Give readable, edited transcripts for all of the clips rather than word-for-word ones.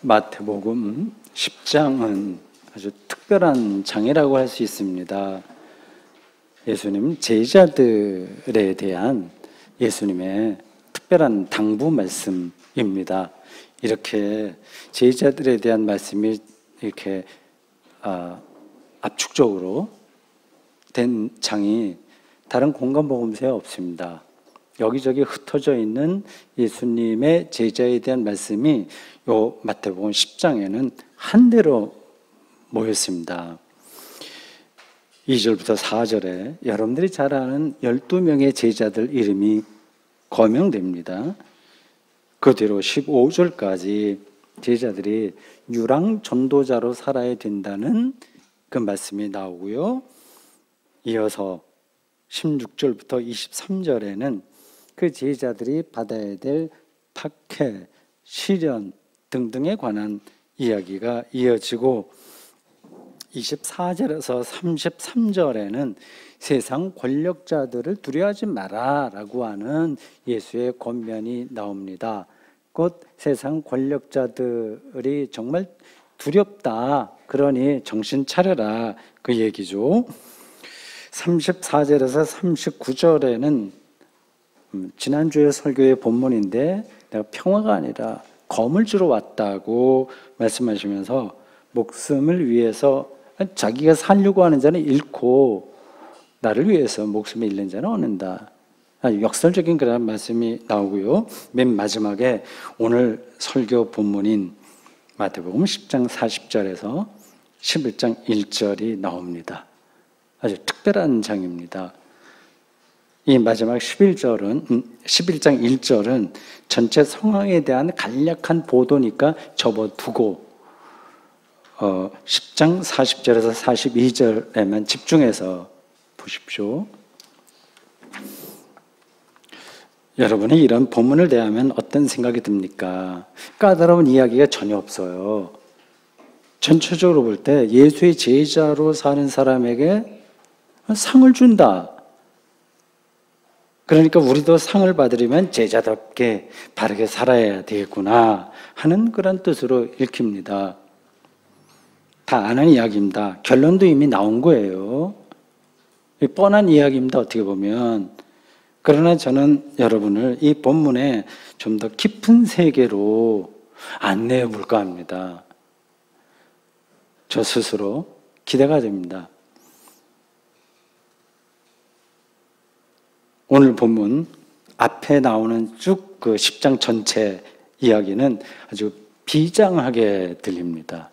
마태복음 10장은 아주 특별한 장이라고 할 수 있습니다. 예수님 제자들에 대한 예수님의 특별한 당부 말씀입니다. 이렇게 제자들에 대한 말씀이 이렇게 압축적으로 된 장이 다른 공간복음서에 없습니다. 여기저기 흩어져 있는 예수님의 제자에 대한 말씀이 요 마태복음 10장에는 한대로 모였습니다. 2절부터 4절에 여러분들이 잘 아는 12명의 제자들 이름이 거명됩니다. 그 뒤로 15절까지 제자들이 유랑 전도자로 살아야 된다는 그 말씀이 나오고요. 이어서 16절부터 23절에는 그 제자들이 받아야 될 박해, 시련 등등에 관한 이야기가 이어지고 24절에서 33절에는 세상 권력자들을 두려워하지 마라 라고 하는 예수의 권면이 나옵니다. 곧 세상 권력자들이 정말 두렵다. 그러니 정신 차려라. 그 얘기죠. 34절에서 39절에는 지난주에 설교의 본문인데 내가 평화가 아니라 검을 주러 왔다고 말씀하시면서 목숨을 위해서 자기가 살려고 하는 자는 잃고 나를 위해서 목숨을 잃는 자는 얻는다. 역설적인 그런 말씀이 나오고요. 맨 마지막에 오늘 설교 본문인 마태복음 10장 40절에서 11장 1절이 나옵니다. 아주 특별한 장입니다. 이 마지막 11장 1절은 전체 상황에 대한 간략한 보도니까 접어두고 10장 40절에서 42절에만 집중해서 보십시오. 여러분이 이런 본문을 대하면 어떤 생각이 듭니까? 까다로운 이야기가 전혀 없어요. 전체적으로 볼 때 예수의 제자로 사는 사람에게 상을 준다. 그러니까 우리도 상을 받으려면 제자답게 바르게 살아야 되겠구나 하는 그런 뜻으로 읽힙니다. 다 아는 이야기입니다. 결론도 이미 나온 거예요. 뻔한 이야기입니다. 어떻게 보면. 그러나 저는 여러분을 이 본문에 좀 더 깊은 세계로 안내해 볼까 합니다. 저 스스로 기대가 됩니다. 오늘 본문 앞에 나오는 쭉 그 10장 전체 이야기는 아주 비장하게 들립니다.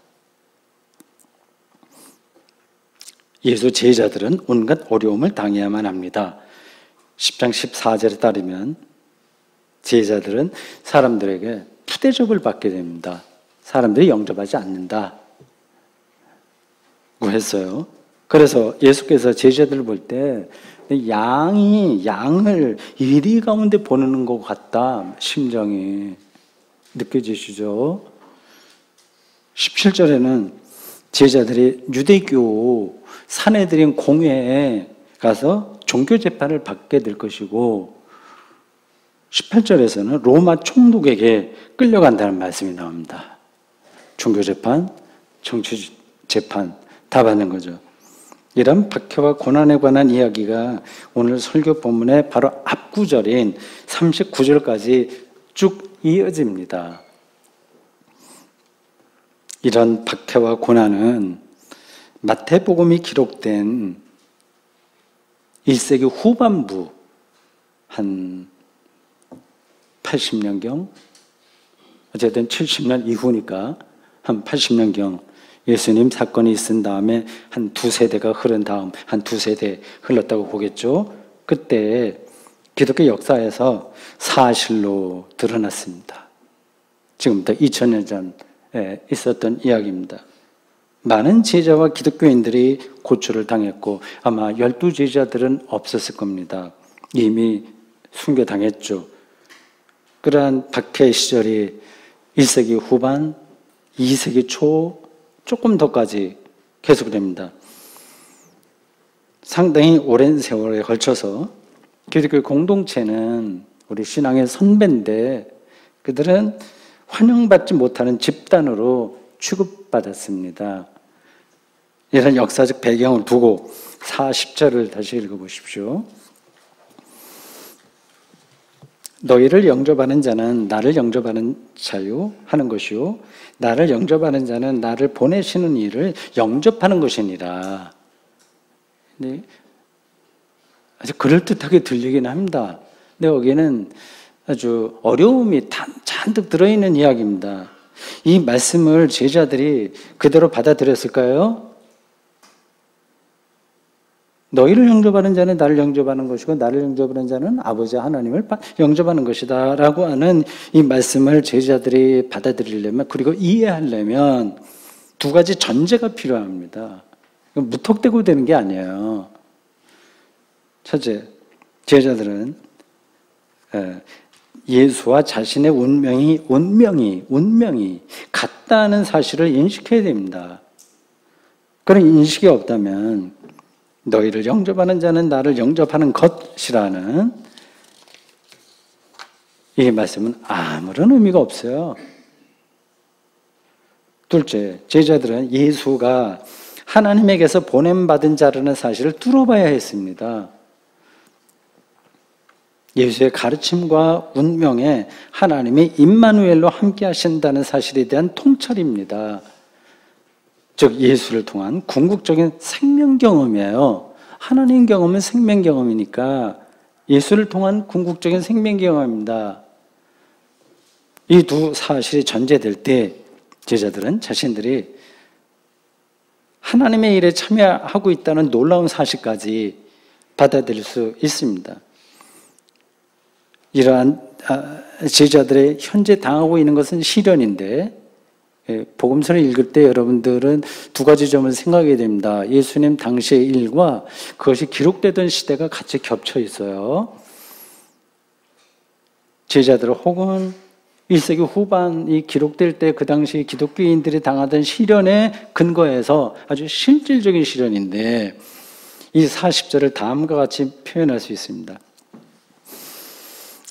예수 제자들은 온갖 어려움을 당해야만 합니다. 10장 14절에 따르면 제자들은 사람들에게 푸대접을 받게 됩니다. 사람들이 영접하지 않는다. 고 했어요. 그래서 예수께서 제자들을 볼 때 양이 양을 이리 가운데 보는 것 같다. 심정이 느껴지시죠? 17절에는 제자들이 유대교 사내들인 공회에 가서 종교 재판을 받게 될 것이고 18절에서는 로마 총독에게 끌려간다는 말씀이 나옵니다. 종교 재판, 정치 재판 다 받는 거죠. 이런 박해와 고난에 관한 이야기가 오늘 설교 본문의 바로 앞구절인 39절까지 쭉 이어집니다. 이런 박해와 고난은 마태복음이 기록된 1세기 후반부 한 80년경 어쨌든 70년 이후니까 한 80년경 예수님 사건이 있은 다음에 한 두세 대가 흐른 다음 한 두세 대 흘렀다고 보겠죠. 그때 기독교 역사에서 사실로 드러났습니다. 지금부터 2000년 전에 있었던 이야기입니다. 많은 제자와 기독교인들이 고초를 당했고 아마 12제자들은 없었을 겁니다. 이미 순교당했죠. 그러한 박해 시절이 1세기 후반, 2세기 초 조금 더까지 계속됩니다. 상당히 오랜 세월에 걸쳐서 기독교 공동체는 우리 신앙의 선배인데 그들은 환영받지 못하는 집단으로 취급받았습니다. 이런 역사적 배경을 두고 40절을 다시 읽어보십시오. 너희를 영접하는 자는 나를 영접하는 자요 하는 것이요 나를 영접하는 자는 나를 보내시는 이를 영접하는 것이니라. 네. 아주 그럴듯하게 들리긴 합니다. 근데 여기는 아주 어려움이 잔뜩 들어있는 이야기입니다. 이 말씀을 제자들이 그대로 받아들였을까요? 너희를 영접하는 자는 나를 영접하는 것이고 나를 영접하는 자는 아버지 하나님을 영접하는 것이다 라고 하는 이 말씀을 제자들이 받아들이려면, 그리고 이해하려면 두 가지 전제가 필요합니다. 무턱대고 되는 게 아니에요. 첫째, 제자들은 예수와 자신의 운명이 같다는 사실을 인식해야 됩니다. 그런 인식이 없다면 너희를 영접하는 자는 나를 영접하는 것이라는 이 말씀은 아무런 의미가 없어요. 둘째, 제자들은 예수가 하나님에게서 보냄받은 자라는 사실을 뚫어봐야 했습니다. 예수의 가르침과 운명에 하나님이 임마누엘로 함께 하신다는 사실에 대한 통찰입니다. 즉 예수를 통한 궁극적인 생명 경험이에요. 하나님 경험은 생명 경험이니까 예수를 통한 궁극적인 생명 경험입니다. 이 두 사실이 전제될 때 제자들은 자신들이 하나님의 일에 참여하고 있다는 놀라운 사실까지 받아들일 수 있습니다. 이러한 제자들의 현재 당하고 있는 것은 시련인데, 복음서를 읽을 때 여러분들은 두 가지 점을 생각해야 됩니다. 예수님 당시의 일과 그것이 기록되던 시대가 같이 겹쳐 있어요. 제자들 혹은 1세기 후반이 기록될 때 그 당시 기독교인들이 당하던 시련에 근거해서 아주 실질적인 시련인데, 이 40절을 다음과 같이 표현할 수 있습니다.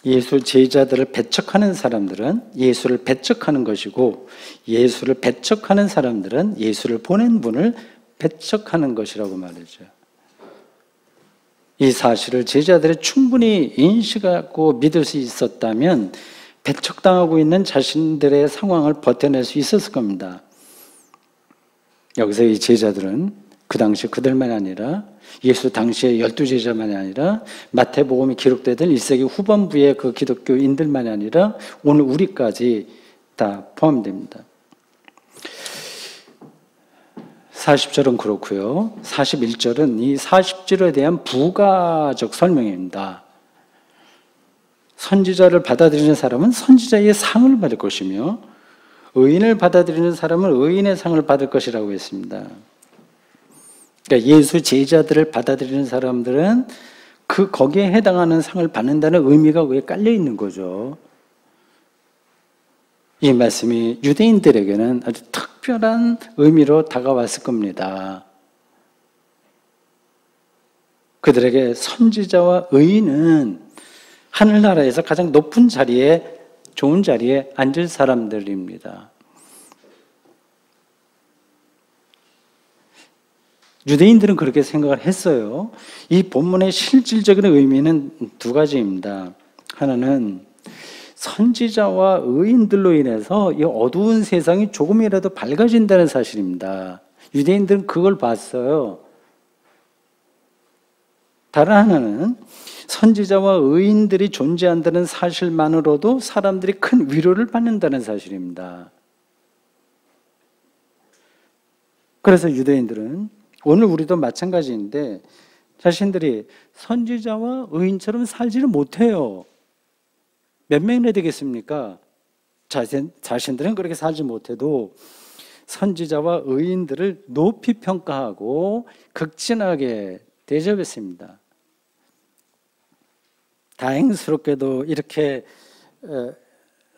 예수 제자들을 배척하는 사람들은 예수를 배척하는 것이고, 예수를 배척하는 사람들은 예수를 보낸 분을 배척하는 것이라고 말이죠. 이 사실을 제자들이 충분히 인식하고 믿을 수 있었다면 배척당하고 있는 자신들의 상황을 버텨낼 수 있었을 겁니다. 여기서 이 제자들은 그 당시 그들만 아니라 예수 당시의 12제자만이 아니라 마태복음이 기록되던 1세기 후반부의 그 기독교인들만이 아니라 오늘 우리까지 다 포함됩니다. 40절은 그렇고요. 41절은 이 40절에 대한 부가적 설명입니다. 선지자를 받아들이는 사람은 선지자의 상을 받을 것이며 의인을 받아들이는 사람은 의인의 상을 받을 것이라고 했습니다. 그러니까 예수 제자들을 받아들이는 사람들은 거기에 해당하는 상을 받는다는 의미가 거기에 깔려 있는 거죠. 이 말씀이 유대인들에게는 아주 특별한 의미로 다가왔을 겁니다. 그들에게 선지자와 의인은 하늘나라에서 가장 높은 자리에, 좋은 자리에 앉을 사람들입니다. 유대인들은 그렇게 생각을 했어요. 이 본문의 실질적인 의미는 두 가지입니다. 하나는 선지자와 의인들로 인해서 이 어두운 세상이 조금이라도 밝아진다는 사실입니다. 유대인들은 그걸 봤어요. 다른 하나는 선지자와 의인들이 존재한다는 사실만으로도 사람들이 큰 위로를 받는다는 사실입니다. 그래서 유대인들은, 오늘 우리도 마찬가지인데, 자신들이 선지자와 의인처럼 살지를 못해요. 몇 명이나 되겠습니까? 자신들은 그렇게 살지 못해도 선지자와 의인들을 높이 평가하고 극진하게 대접했습니다. 다행스럽게도 이렇게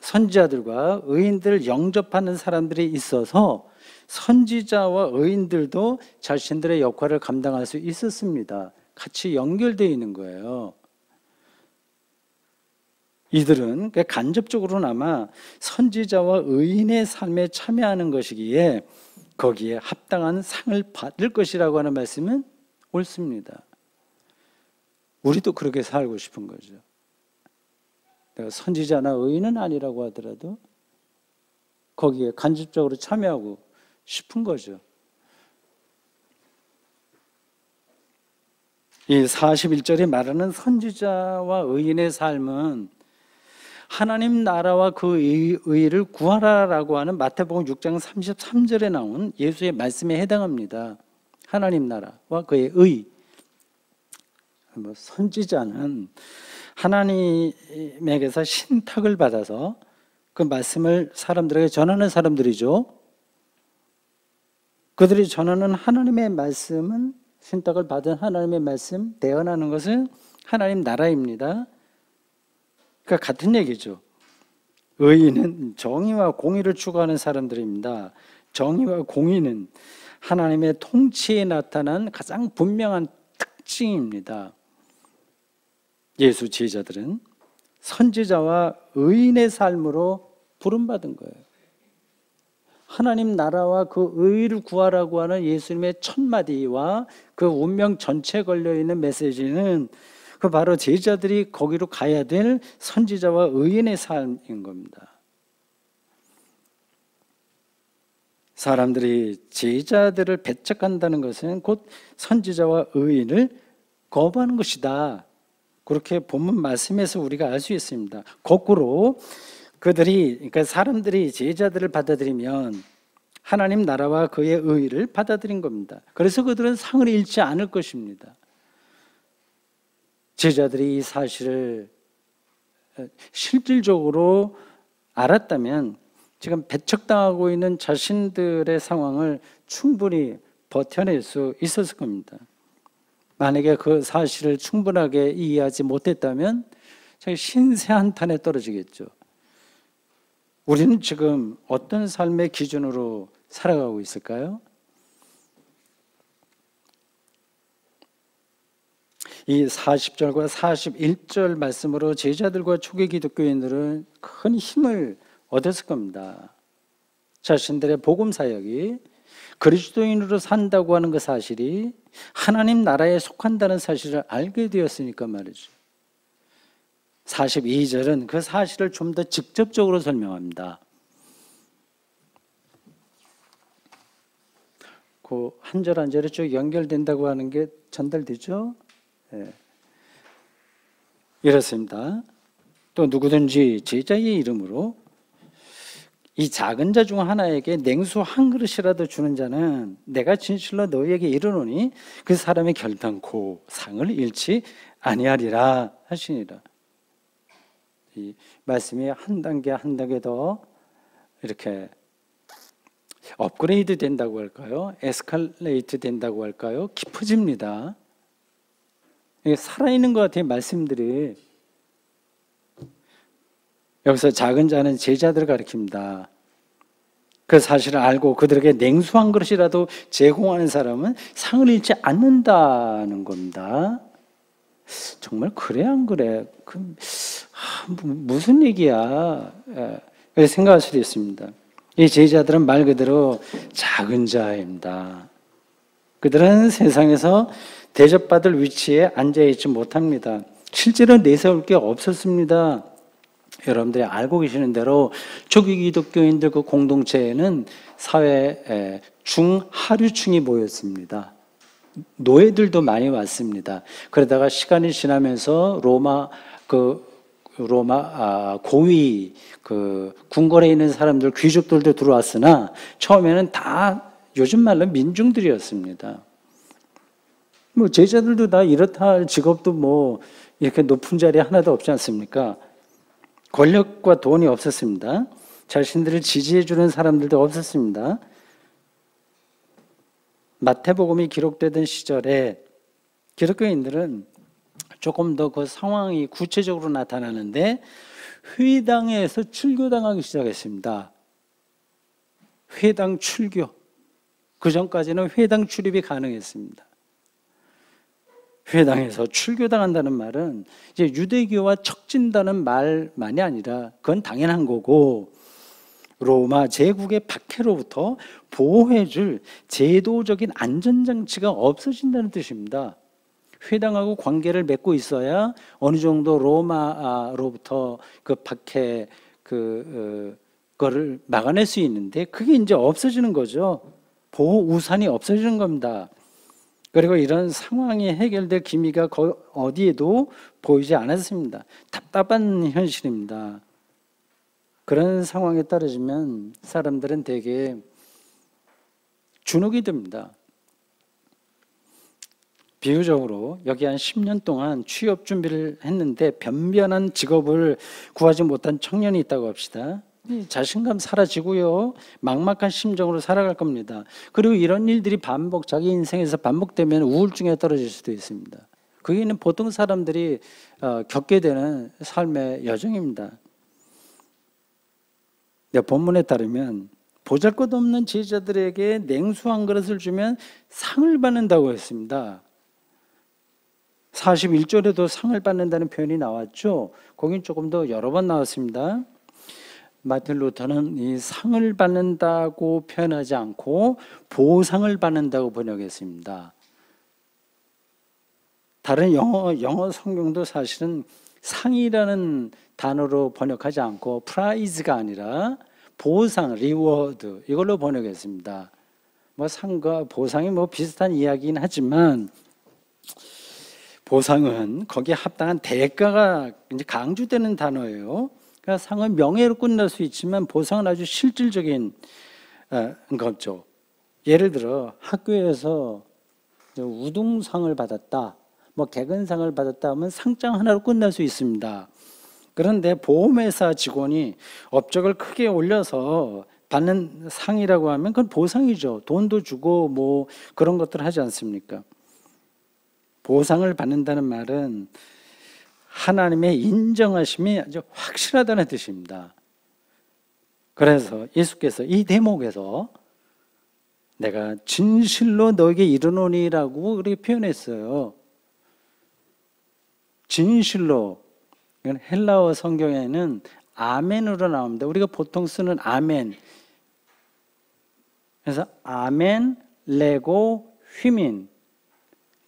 선지자들과 의인들을 영접하는 사람들이 있어서 선지자와 의인들도 자신들의 역할을 감당할 수 있었습니다. 같이 연결되어 있는 거예요. 이들은 간접적으로나마 선지자와 의인의 삶에 참여하는 것이기에 거기에 합당한 상을 받을 것이라고 하는 말씀은 옳습니다. 우리도 그렇게 살고 싶은 거죠. 내가 선지자나 의인은 아니라고 하더라도 거기에 간접적으로 참여하고 싶은 거죠. 이 41절에 말하는 선지자와 의인의 삶은 하나님 나라와 그 의를 구하라라고 하는 마태복음 6장 33절에 나온 예수의 말씀에 해당합니다. 하나님 나라와 그의 의. 선지자는 하나님에게서 신탁을 받아서 그 말씀을 사람들에게 전하는 사람들이죠. 그들이 전하는 하나님의 말씀은, 신탁을 받은 하나님의 말씀, 대언하는 것은 하나님 나라입니다. 그러니까 같은 얘기죠. 의인은 정의와 공의를 추구하는 사람들입니다. 정의와 공의는 하나님의 통치에 나타난 가장 분명한 특징입니다. 예수 제자들은 선지자와 의인의 삶으로 부름받은 거예요. 하나님 나라와 그 의를 구하라고 하는 예수님의 첫 마디와 그 운명 전체에 걸려있는 메시지는 그 바로 제자들이 거기로 가야 될 선지자와 의인의 삶인 겁니다. 사람들이 제자들을 배척한다는 것은 곧 선지자와 의인을 거부하는 것이다. 그렇게 본문 말씀에서 우리가 알 수 있습니다. 거꾸로 그러니까 사람들이 제자들을 받아들이면 하나님 나라와 그의 의를 받아들인 겁니다. 그래서 그들은 상을 잃지 않을 것입니다. 제자들이 이 사실을 실질적으로 알았다면 지금 배척당하고 있는 자신들의 상황을 충분히 버텨낼 수 있었을 겁니다. 만약에 그 사실을 충분하게 이해하지 못했다면 신세 한탄에 떨어지겠죠. 우리는 지금 어떤 삶의 기준으로 살아가고 있을까요? 이 40절과 41절 말씀으로 제자들과 초기 기독교인들은 큰 힘을 얻었을 겁니다. 자신들의 복음 사역이 그리스도인으로 산다고 하는 그 사실이 하나님 나라에 속한다는 사실을 알게 되었으니까 말이죠. 42절은 그 사실을 좀 더 직접적으로 설명합니다. 그 한 절 한 절에 쭉 연결된다고 하는 게 전달되죠? 네. 이렇습니다. 또 누구든지 제자의 이름으로 이 작은 자 중 하나에게 냉수 한 그릇이라도 주는 자는 내가 진실로 너희에게 이르노니 그 사람이 결단코 상을 잃지 아니하리라 하시니라. 이 말씀이 한 단계 한 단계 더 이렇게 업그레이드 된다고 할까요? 에스컬레이트 된다고 할까요? 깊어집니다. 살아있는 것 같아요, 말씀들이. 여기서 작은 자는 제자들을 가리킵니다. 그 사실을 알고 그들에게 냉수 한 그릇이라도 제공하는 사람은 상을 잃지 않는다는 겁니다. 정말 그래 안 그래? 무슨 얘기야? 생각할 수도 있습니다. 이 제자들은 말 그대로 작은 자입니다. 그들은 세상에서 대접받을 위치에 앉아있지 못합니다. 실제로 내세울 게 없었습니다. 여러분들이 알고 계시는 대로 초기 기독교인들 그 공동체에는 사회 중하류층이 모였습니다. 노예들도 많이 왔습니다. 그러다가 시간이 지나면서 로마 고위 궁궐에 있는 사람들, 귀족들도 들어왔으나 처음에는 다 요즘 말로 민중들이었습니다. 제자들도 다 이렇다 할 직업도 이렇게 높은 자리 하나도 없지 않습니까? 권력과 돈이 없었습니다. 자신들을 지지해주는 사람들도 없었습니다. 마태복음이 기록되던 시절에 기독교인들은 조금 더 그 상황이 구체적으로 나타나는데 회당에서 출교당하기 시작했습니다. 회당 출교. 그 전까지는 회당 출입이 가능했습니다. 회당에서 출교당한다는 말은 이제 유대교와 척진다는 말만이 아니라 그건 당연한 거고, 로마 제국의 박해로부터 보호해줄 제도적인 안전장치가 없어진다는 뜻입니다. 회당하고 관계를 맺고 있어야 어느 정도 로마로부터 그 박해 거를 막아낼 수 있는데, 그게 이제 없어지는 거죠. 보호 우산이 없어지는 겁니다. 그리고 이런 상황이 해결될 기미가 어디에도 보이지 않았습니다. 답답한 현실입니다. 그런 상황에 떨어지면 사람들은 되게 주눅이 듭니다. 비유적으로 여기 한 10년 동안 취업 준비를 했는데 변변한 직업을 구하지 못한 청년이 있다고 합시다. 자신감 사라지고요, 막막한 심정으로 살아갈 겁니다. 그리고 이런 일들이 자기 인생에서 반복되면 우울증에 떨어질 수도 있습니다. 그게는 보통 사람들이 겪게 되는 삶의 여정입니다. 본문에 따르면 보잘것없는 제자들에게 냉수 한 그릇을 주면 상을 받는다고 했습니다. 41절에도 상을 받는다는 표현이 나왔죠. 거긴 조금 더 여러 번 나왔습니다. 마틴 루터는 이 상을 받는다고 표현하지 않고 보상을 받는다고 번역했습니다. 다른 영어 성경도 사실은 상이라는 단어로 번역하지 않고 프라이즈가 아니라 보상, 리워드 이걸로 번역했습니다. 상과 보상이 비슷한 이야기긴 하지만 보상은 거기에 합당한 대가가 이제 강조되는 단어예요. 그러니까 상은 명예로 끝날 수 있지만 보상은 아주 실질적인 거죠. 예를 들어 학교에서 우등상을 받았다, 개근상을 받았다 하면 상장 하나로 끝날 수 있습니다. 그런데 보험회사 직원이 업적을 크게 올려서 받는 상이라고 하면 그건 보상이죠. 돈도 주고 그런 것들 하지 않습니까? 보상을 받는다는 말은 하나님의 인정하심이 아주 확실하다는 뜻입니다. 그래서 예수께서 이 대목에서 내가 진실로 너에게 이르노니라고 그렇게 표현했어요. 진실로, 이건 헬라어 성경에는 아멘으로 나옵니다. 우리가 보통 쓰는 아멘. 그래서 아멘, 레고, 휘민.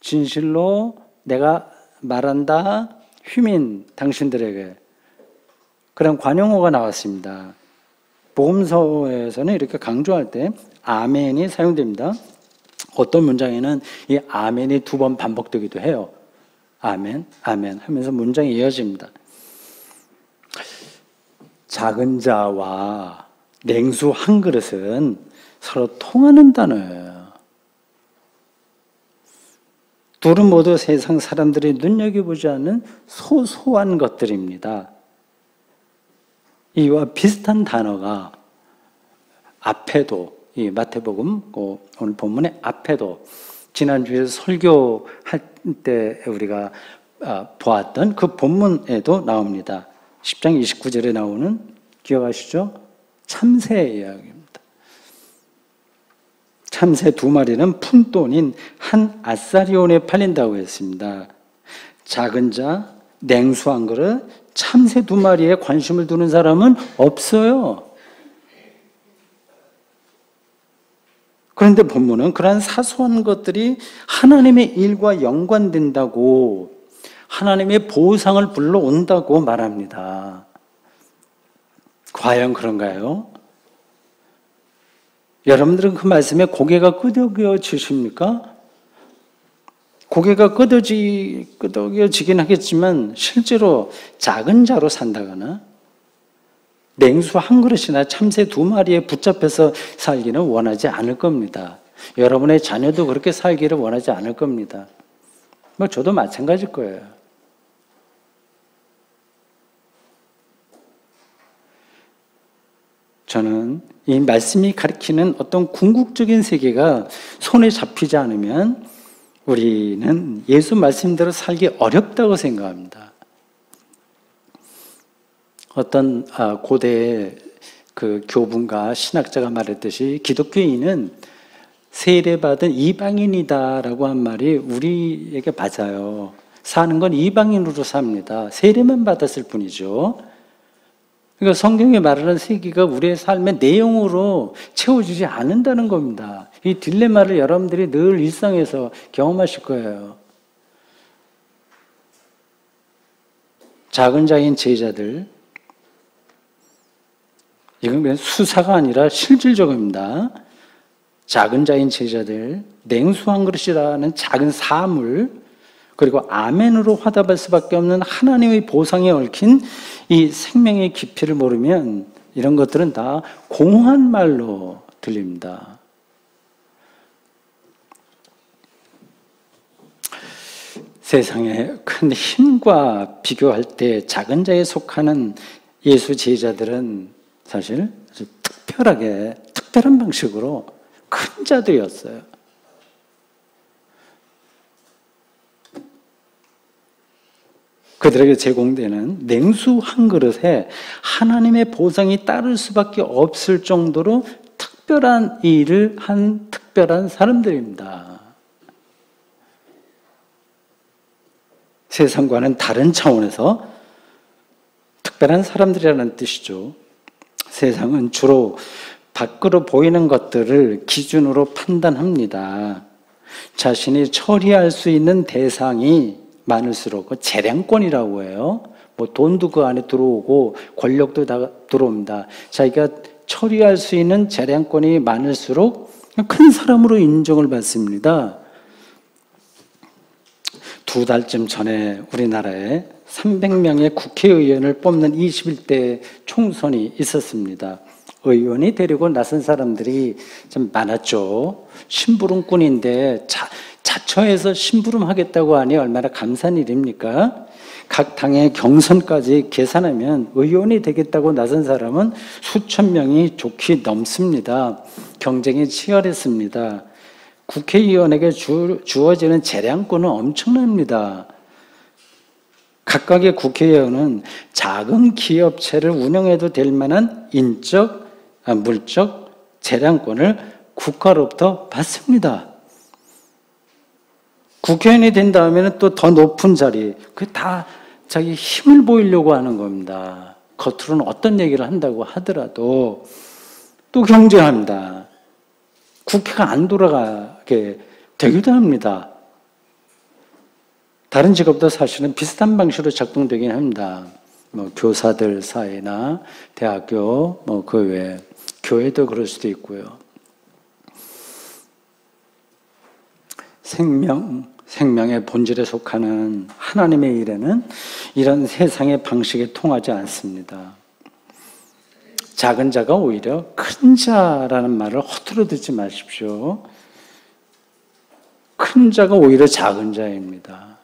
진실로 내가 말한다, 휘민, 당신들에게. 그런 관용어가 나왔습니다. 복음서에서는 이렇게 강조할 때 아멘이 사용됩니다. 어떤 문장에는 이 아멘이 2번 반복되기도 해요. 아멘, 아멘 하면서 문장이 이어집니다. 작은 자와 냉수 한 그릇은 서로 통하는 단어예요. 둘은 모두 세상 사람들이 눈여겨보지 않는 소소한 것들입니다. 이와 비슷한 단어가 앞에도, 이 마태복음 오늘 본문의 앞에도 지난주에 설교할 때 우리가 보았던 그 본문에도 나옵니다. 10장 29절에 나오는, 기억하시죠? 참새 이야기입니다. 참새 2마리는 푼돈인 한 아사리온에 팔린다고 했습니다. 작은 자, 냉수 한 그릇, 참새 2마리에 관심을 두는 사람은 없어요. 그런데 본문은 그러한 사소한 것들이 하나님의 일과 연관된다고, 하나님의 보상을 불러온다고 말합니다. 과연 그런가요? 여러분들은 그 말씀에 고개가 끄덕여지십니까? 고개가 끄덕여지긴 하겠지만 실제로 작은 자로 산다거나 냉수 한 그릇이나 참새 2마리에 붙잡혀서 살기는 원하지 않을 겁니다. 여러분의 자녀도 그렇게 살기를 원하지 않을 겁니다. 저도 마찬가지일 거예요. 저는 이 말씀이 가리키는 어떤 궁극적인 세계가 손에 잡히지 않으면 우리는 예수 말씀대로 살기 어렵다고 생각합니다. 어떤 고대의 그 교분과 신학자가 말했듯이 기독교인은 세례받은 이방인이다라고 한 말이 우리에게 맞아요. 사는 건 이방인으로 삽니다. 세례만 받았을 뿐이죠. 그러니까 성경이 말하는 세계가 우리의 삶의 내용으로 채워지지 않는다는 겁니다. 이 딜레마를 여러분들이 늘 일상에서 경험하실 거예요. 작은 자인 제자들, 이건 그냥 수사가 아니라 실질적입니다. 작은 자인 제자들, 냉수 한 그릇이라는 작은 사물, 그리고 아멘으로 화답할 수밖에 없는 하나님의 보상에 얽힌 이 생명의 깊이를 모르면 이런 것들은 다 공허한 말로 들립니다. 세상의 큰 힘과 비교할 때 작은 자에 속하는 예수 제자들은 사실 아주 특별한 방식으로 큰 자들이었어요. 그들에게 제공되는 냉수 한 그릇에 하나님의 보상이 따를 수밖에 없을 정도로 특별한 일을 한 특별한 사람들입니다. 세상과는 다른 차원에서 특별한 사람들이라는 뜻이죠. 세상은 주로 밖으로 보이는 것들을 기준으로 판단합니다. 자신이 처리할 수 있는 대상이 많을수록 재량권이라고 해요. 뭐 돈도 그 안에 들어오고 권력도 다 들어옵니다. 자기가 처리할 수 있는 재량권이 많을수록 큰 사람으로 인정을 받습니다. 2달쯤 전에 우리나라에 300명의 국회의원을 뽑는 21대 총선이 있었습니다. 의원이 되려고 나선 사람들이 좀 많았죠. 심부름꾼인데 자처해서 심부름하겠다고 하니 얼마나 감사한 일입니까? 각 당의 경선까지 계산하면 의원이 되겠다고 나선 사람은 수천 명이 좋게 넘습니다. 경쟁이 치열했습니다. 국회의원에게 주어지는 재량권은 엄청납니다. 각각의 국회의원은 작은 기업체를 운영해도 될 만한 물적 재량권을 국가로부터 받습니다. 국회의원이 된 다음에는 또 더 높은 자리, 그 다 자기 힘을 보이려고 하는 겁니다. 겉으로는 어떤 얘기를 한다고 하더라도 또 경쟁합니다. 국회가 안 돌아가게 되기도 합니다. 다른 직업도 사실은 비슷한 방식으로 작동되긴 합니다. 뭐 교사들 사이나 대학교, 뭐 그 외에 교회도 그럴 수도 있고요. 생명의 본질에 속하는 하나님의 일에는 이런 세상의 방식에 통하지 않습니다. 작은 자가 오히려 큰 자라는 말을 허투루 듣지 마십시오. 큰 자가 오히려 작은 자입니다.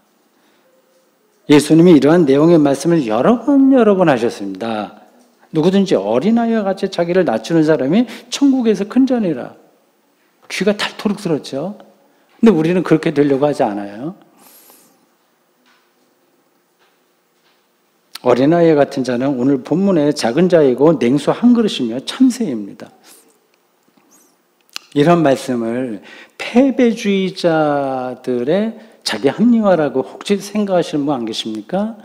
예수님이 이러한 내용의 말씀을 여러 번 하셨습니다. 누구든지 어린아이와 같이 자기를 낮추는 사람이 천국에서 큰 자니라. 귀가 닳도록 들었죠. 근데 우리는 그렇게 되려고 하지 않아요. 어린아이 같은 자는 오늘 본문의 작은 자이고 냉수 한 그릇이며 참새입니다. 이런 말씀을 패배주의자들의 자기 합리화라고 혹시 생각하시는 분 안 계십니까?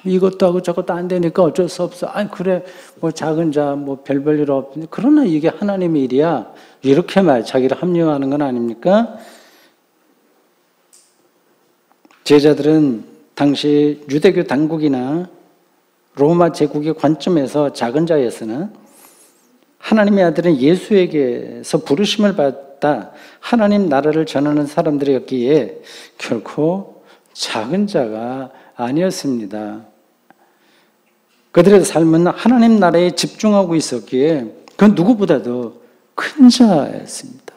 이것도 하고 저것도 안 되니까 어쩔 수 없어. 그래, 뭐 작은 자, 뭐 별별 일 없니. 그러나 이게 하나님의 일이야. 이렇게 자기를 합리화하는 건 아닙니까? 제자들은 당시 유대교 당국이나 로마 제국의 관점에서 작은 자였으나 하나님의 아들은 예수에게서 부르심을 받다 하나님 나라를 전하는 사람들이었기에 결코 작은 자가 아니었습니다. 그들의 삶은 하나님 나라에 집중하고 있었기에 그 누구보다도 큰 자였습니다.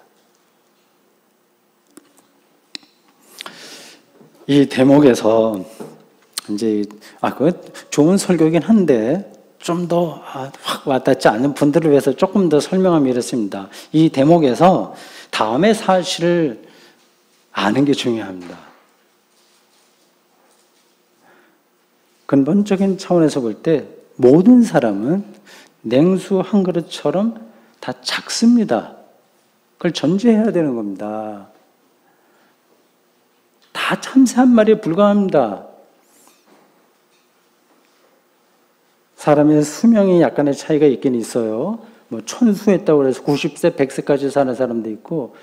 이 대목에서 이제 그 좋은 설교긴 한데 좀 더 확 와닿지 않는 분들을 위해서 조금 더 설명하면 이렇습니다. 이 대목에서 다음의 사실을 아는 게 중요합니다. 근본적인 차원에서 볼 때 모든 사람은 냉수 한 그릇처럼 다 작습니다. 그걸 전제해야 되는 겁니다. 다 참새 한 마리에 불과합니다. 사람의 수명이 약간의 차이가 있긴 있어요. 뭐 천수했다고 해서 90세, 100세까지 사는 사람도 있고,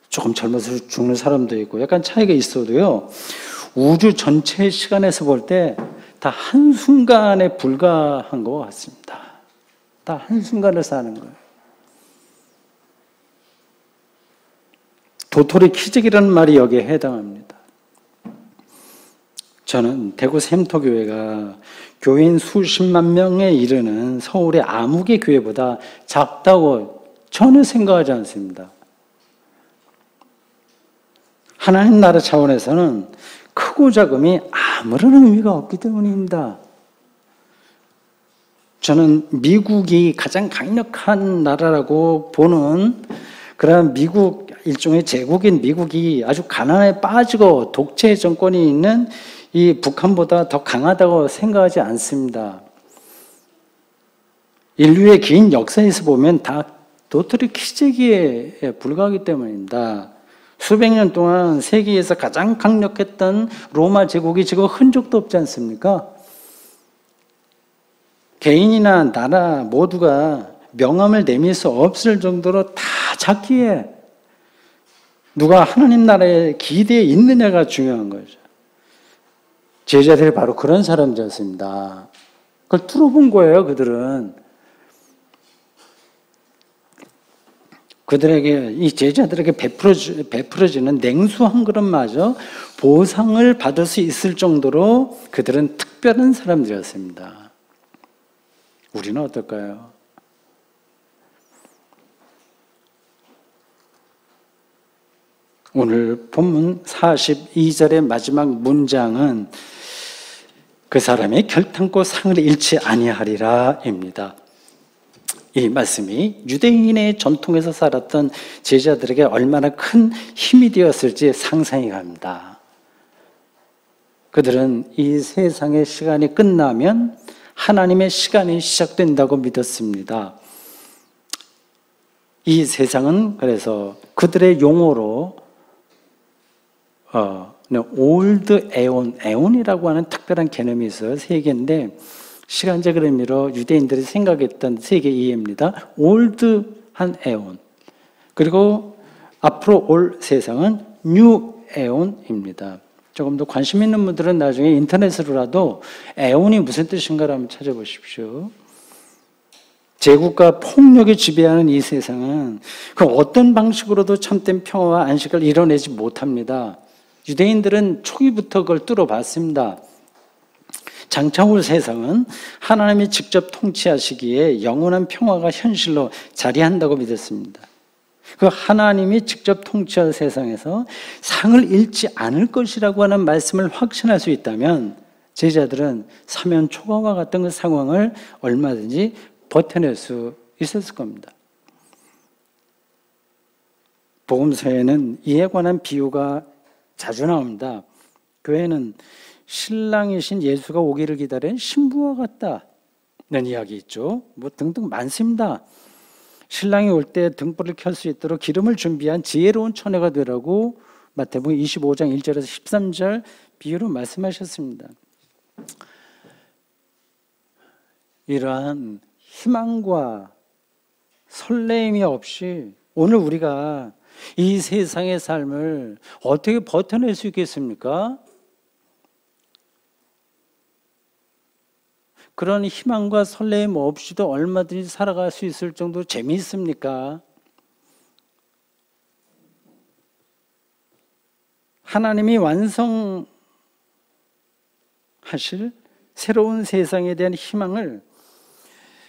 조금 젊어서 죽는 사람도 있고, 약간 차이가 있어도요, 우주 전체의 시간에서 볼 때 다 한순간에 불과한 것 같습니다. 다 한순간을 사는 거예요. 도토리 키재기라는 말이 여기에 해당합니다. 저는 대구 샘터교회가 교인 수십만 명에 이르는 서울의 아무개 교회보다 작다고 전혀 생각하지 않습니다. 하나님 나라 차원에서는 크고 작음이 아무런 의미가 없기 때문입니다. 저는 미국이 가장 강력한 나라라고 보는 그런 미국, 일종의 제국인 미국이 아주 가난에 빠지고 독재 정권이 있는 이 북한보다 더 강하다고 생각하지 않습니다. 인류의 긴 역사에서 보면 다 도토리 키재기에 불과하기 때문입니다. 수백 년 동안 세계에서 가장 강력했던 로마 제국이 지금 흔적도 없지 않습니까? 개인이나 나라 모두가 명함을 내밀 수 없을 정도로 다 작기에 누가 하나님 나라에 기대에 있느냐가 중요한 거죠. 제자들이 바로 그런 사람들이었습니다. 그걸 뚫어본 거예요, 그들은. 그들에게, 이 제자들에게 베풀어지는 냉수 한 그릇마저 보상을 받을 수 있을 정도로 그들은 특별한 사람들이었습니다. 우리는 어떨까요? 오늘 본문 42절의 마지막 문장은 그 사람이 결탄코 상을 잃지 아니하리라입니다. 이 말씀이 유대인의 전통에서 살았던 제자들에게 얼마나 큰 힘이 되었을지 상상이 갑니다. 그들은 이 세상의 시간이 끝나면 하나님의 시간이 시작된다고 믿었습니다. 이 세상은 그래서 그들의 용어로 올드 에온이라고 하는 특별한 개념이 있어요. 세계인데 시간적 의미로 유대인들이 생각했던 세계 이해입니다. 올드한 에온. 그리고 앞으로 올 세상은 뉴 에온입니다. 조금 더 관심 있는 분들은 나중에 인터넷으로라도 에온이 무슨 뜻인가를 한번 찾아보십시오. 제국과 폭력이 지배하는 이 세상은 그 어떤 방식으로도 참된 평화와 안식을 이뤄내지 못합니다. 유대인들은 초기부터 그걸 뚫어봤습니다. 장차 올 세상은 하나님이 직접 통치하시기에 영원한 평화가 현실로 자리한다고 믿었습니다. 그 하나님이 직접 통치할 세상에서 상을 잃지 않을 것이라고 하는 말씀을 확신할 수 있다면 제자들은 사면 초과와 같은 그 상황을 얼마든지 버텨낼 수 있었을 겁니다. 복음서에는 이에 관한 비유가 자주 나옵니다. 교회는 신랑이신 예수가 오기를 기다린 신부와 같다는 이야기 있죠. 뭐 등등 많습니다. 신랑이 올 때 등불을 켤 수 있도록 기름을 준비한 지혜로운 처녀가 되라고 마태복음 25장 1절에서 13절 비유로 말씀하셨습니다. 이러한 희망과 설레임이 없이 오늘 우리가 이 세상의 삶을 어떻게 버텨낼 수 있겠습니까? 그런 희망과 설레임 없이도 얼마든지 살아갈 수 있을 정도로 재미있습니까? 하나님이 완성하실 새로운 세상에 대한 희망을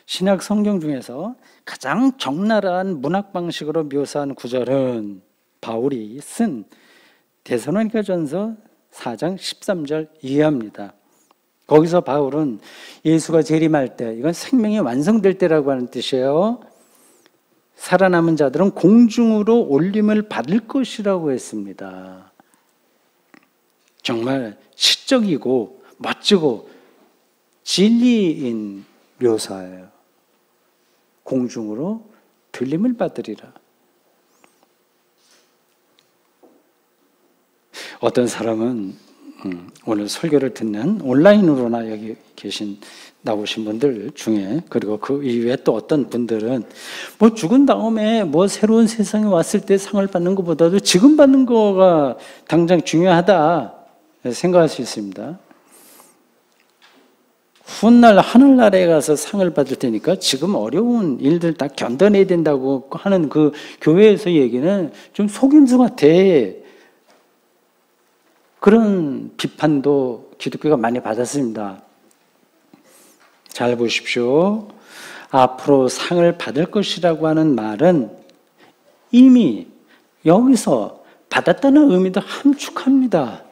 신약 성경 중에서 가장 적나라한 문학 방식으로 묘사한 구절은 바울이 쓴 데살로니가전서 4장 13절 이해합니다. 거기서 바울은 예수가 재림할 때, 이건 생명이 완성될 때라고 하는 뜻이에요. 살아남은 자들은 공중으로 올림을 받을 것이라고 했습니다. 정말 시적이고 멋지고 진리인 묘사예요. 공중으로 들림을 받으리라. 어떤 사람은 오늘 설교를 듣는 온라인으로나 여기 나오신 분들 중에, 그리고 그 이외에 또 어떤 분들은 뭐 죽은 다음에 뭐 새로운 세상에 왔을 때 상을 받는 것보다도 지금 받는 거가 당장 중요하다 생각할 수 있습니다. 훗날 하늘나라에 가서 상을 받을 테니까 지금 어려운 일들 다 견뎌내야 된다고 하는 그 교회에서 얘기는 좀 속임수 같아. 그런 비판도 기독교가 많이 받았습니다. 잘 보십시오. 앞으로 상을 받을 것이라고 하는 말은 이미 여기서 받았다는 의미도 함축합니다.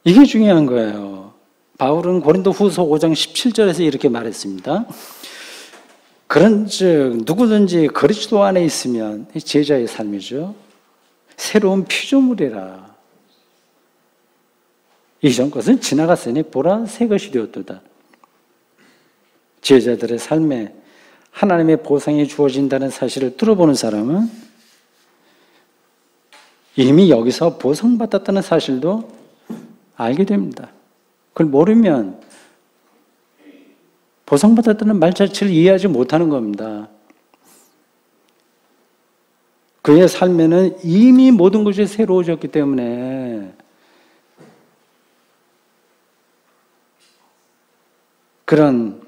이게 중요한 거예요. 바울은 고린도후서 5장 17절에서 이렇게 말했습니다. 그런즉 누구든지 그리스도 안에 있으면, 제자의 삶이죠, 새로운 피조물이라. 이전 것은 지나갔으니 보라 새 것이 되었도다. 제자들의 삶에 하나님의 보상이 주어진다는 사실을 들어보는 사람은 이미 여기서 보상받았다는 사실도 알게 됩니다. 그걸 모르면 보상받았다는 말 자체를 이해하지 못하는 겁니다. 그의 삶에는 이미 모든 것이 새로워졌기 때문에 그런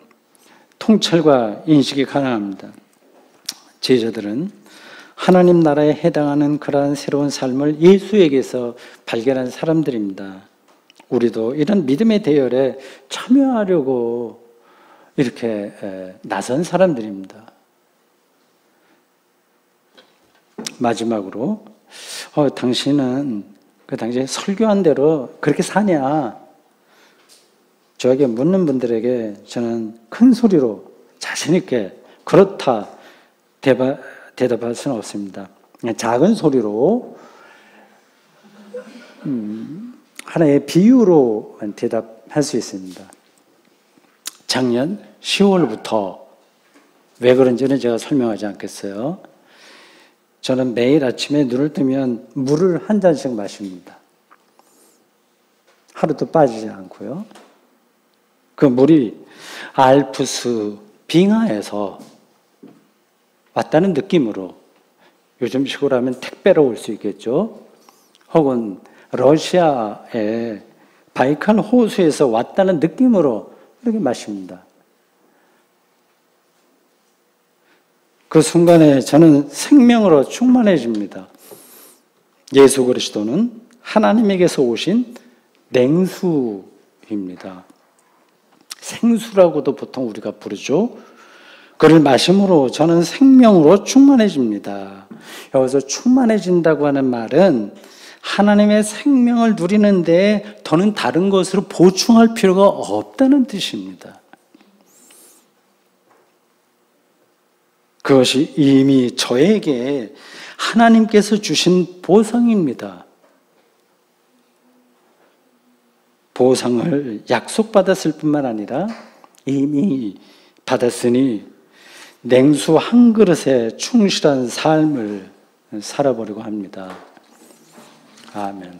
통찰과 인식이 가능합니다. 제자들은 하나님 나라에 해당하는 그러한 새로운 삶을 예수에게서 발견한 사람들입니다. 우리도 이런 믿음의 대열에 참여하려고 이렇게 나선 사람들입니다. 마지막으로 당신은 그 당시에 설교한 대로 그렇게 사냐? 저에게 묻는 분들에게 저는 큰 소리로 자신 있게 그렇다 대답할 수는 없습니다. 그냥 작은 소리로 하나의 비유로 대답할 수 있습니다. 작년 10월부터 왜 그런지는 제가 설명하지 않겠어요. 저는 매일 아침에 눈을 뜨면 물을 한 잔씩 마십니다. 하루도 빠지지 않고요. 그 물이 알프스 빙하에서 왔다는 느낌으로, 요즘식으로 하면 택배로 올 수 있겠죠. 혹은 러시아의 바이칼 호수에서 왔다는 느낌으로 이렇게 마십니다. 그 순간에 저는 생명으로 충만해집니다. 예수 그리스도는 하나님에게서 오신 냉수입니다. 생수라고도 보통 우리가 부르죠. 그를 마심으로 저는 생명으로 충만해집니다. 여기서 충만해진다고 하는 말은 하나님의 생명을 누리는데 더는 다른 것으로 보충할 필요가 없다는 뜻입니다. 그것이 이미 저에게 하나님께서 주신 보상입니다. 보상을 약속받았을 뿐만 아니라 이미 받았으니 냉수 한 그릇에 충실한 삶을 살아보려고 합니다. 아멘.